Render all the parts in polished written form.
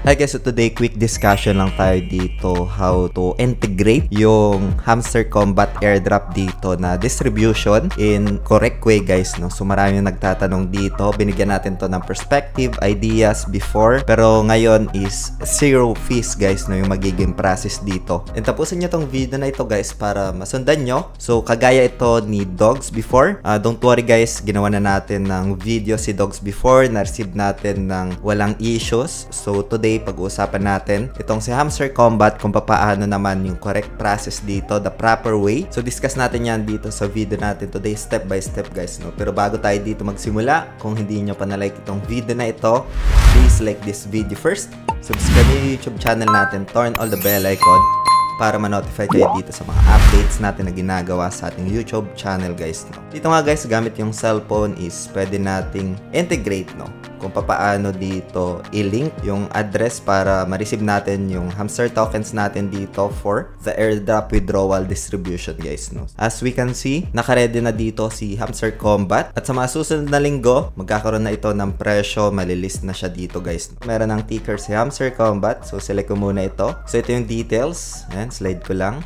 Hi guys, so today quick discussion lang tayo dito how to integrate yung Hamster Combat airdrop dito na distribution in correct way guys, no? So marami yung nagtatanong dito, binigyan natin to ng perspective, ideas before, pero ngayon is zero fees guys, no, yung magiging process dito. And tapusin nyo tong video na ito guys para masundan nyo. So kagaya ito ni Dogs before, don't worry guys, ginawa na natin ng video si Dogs before, na-receive natin ng walang issues. So today pag-uusapan natin itong si Hamster Combat kung paano naman yung correct process dito, the proper way. So discuss natin yan dito sa video natin today step by step guys, no. Pero bago tayo dito magsimula, kung hindi nyo pa na-like itong video na ito, please like this video first. Subscribe yung YouTube channel natin, turn all the bell icon para ma-notify kayo dito sa mga updates natin na ginagawa sa ating YouTube channel guys, no. Dito nga guys, gamit yung cellphone is pwede nating integrate, no, kung paano dito i-link yung address para ma-receive natin yung hamster tokens natin dito for the airdrop withdrawal distribution guys, no. As we can see, naka-ready na dito si Hamster Combat at sa mga susunod na linggo, magkakaroon na ito ng presyo, malilist na siya dito guys, no. Meron ng ticker si Hamster Combat, so select ko muna ito. So ito yung details, ayan, slide ko lang.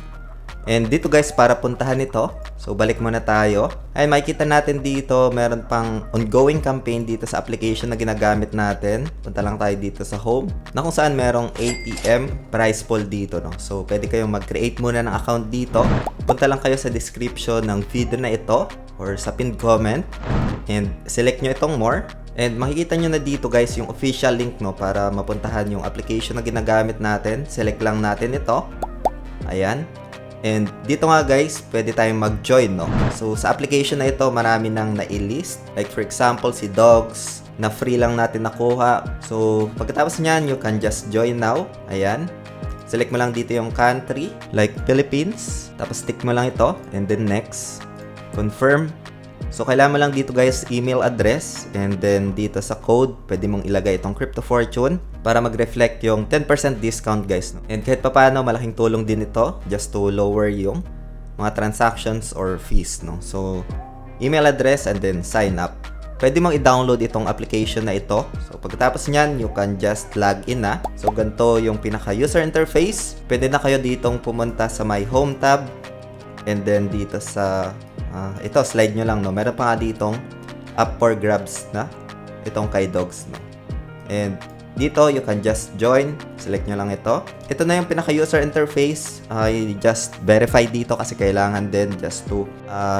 And dito guys, para puntahan ito, so balik muna tayo. Ay, makikita natin dito, meron pang ongoing campaign dito sa application na ginagamit natin. Punta lang tayo dito sa home, na kung saan merong ATM price pool dito, no. So pwede kayong mag-create muna ng account dito. Punta lang kayo sa description ng video na ito or sa pinned comment and select nyo itong more. And makikita nyo na dito guys yung official link, no, para mapuntahan yung application na ginagamit natin. Select lang natin ito. Ayan. And dito nga guys, pwede tayong mag-join, no. So sa application na ito, marami nang na-list. Like for example, si Dogs, na free lang natin nakuha. So pagkatapos niyan, you can just join now. Ayan. Select mo lang dito yung country, like Philippines. Tapos tick mo lang ito. And then next. Confirm. So kailangan mo lang dito guys, email address. And then dito sa code, pwede mong ilagay itong Crypto Fortune para mag-reflect yung 10% discount guys, no? And kahit papaano, malaking tulong din ito just to lower yung mga transactions or fees, no? So email address and then sign up. Pwede mong i-download itong application na ito. So pagkatapos nyan, you can just log in na. So ganito yung pinaka-user interface. Pwede na kayo ditong pumunta sa my home tab. And then dito sa ito, slide nyo lang, no. Meron pa nga ditong up for grabs na itong kay Dogs, no. And dito, you can just join. Select nyo lang ito. Ito na yung pinaka-user interface. Just verify dito kasi kailangan din just to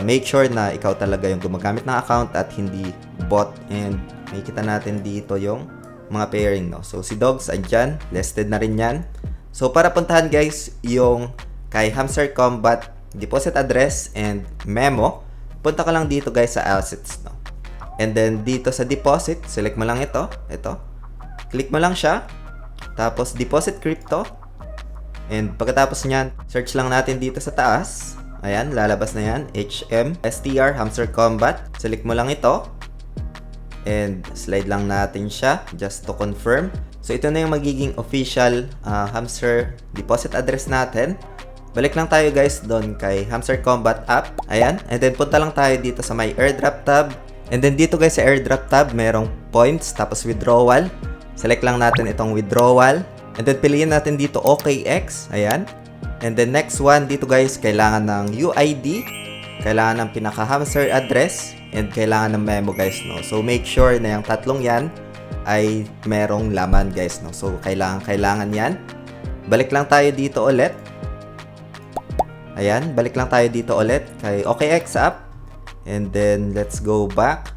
make sure na ikaw talaga yung gumagamit ng account at hindi bot. And makikita natin dito yung mga pairing, no. So, si Dogs, andyan. Listed na rin yan. So, para puntahan guys, yung kay Hamster Combat deposit address and memo, punta ka lang dito guys sa assets, no. And then dito sa deposit, select mo lang ito. Click mo lang siya. Tapos deposit crypto. And pagkatapos niyan, search lang natin dito sa taas. Ayan, lalabas na yan. HMSTR Hamster Combat. Select mo lang ito. And slide lang natin siya just to confirm. So ito na yung magiging official hamster deposit address natin. Balik lang tayo guys doon kay Hamster Combat app. Ayan. And then punta lang tayo dito sa my airdrop tab. And then dito guys sa airdrop tab, merong points tapos withdrawal. Select lang natin itong withdrawal. And then piliin natin dito OKX. Ayan. And then next one dito guys, kailangan ng UID. Kailangan ng pinaka-hamster address. And kailangan ng memo guys, no. So make sure na yung tatlong yan ay merong laman guys, no. So kailangan yan. Balik lang tayo dito ulit. Ayan, balik lang tayo dito ulit kay OKX app. And then, let's go back.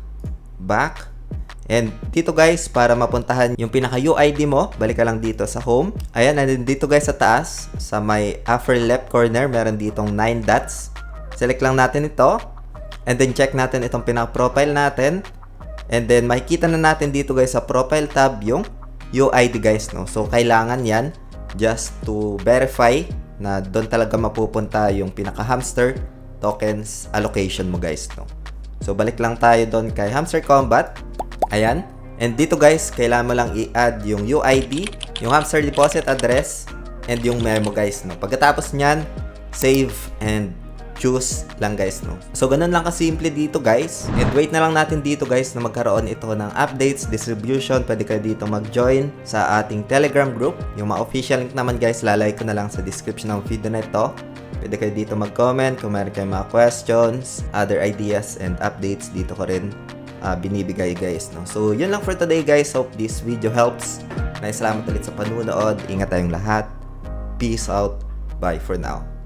And dito guys, para mapuntahan yung pinaka-UID mo, balik ka lang dito sa home. Ayan, and then dito guys sa taas, sa may upper left corner, meron ditong 9 dots. Select lang natin ito. And then, check natin itong pinaka-profile natin. And then, makikita na natin dito guys sa profile tab yung UID guys, no. So, kailangan yan just to verify na doon talaga mapupunta yung pinaka-hamster tokens allocation mo guys, no. So balik lang tayo doon kay Hamster Combat. Ayan. And dito guys, kailangan mo lang i-add yung UID, yung hamster deposit address, and yung memo guys, no. Pagkatapos nyan, save and choose lang guys, no? So, ganun lang kasimple dito guys. And wait na lang natin dito guys na magkaroon ito ng updates, distribution. Pwede kayo dito mag-join sa ating Telegram group. Yung mga official link naman guys, lalagay ko na lang sa description ng video na ito. Pwede kayo dito mag-comment kung meron kayong mga questions, other ideas, and updates. Dito ko rin binibigay guys, no? So, yun lang for today guys. Hope this video helps. Salamat ulit sa panunood. Ingat tayong lahat. Peace out. Bye for now.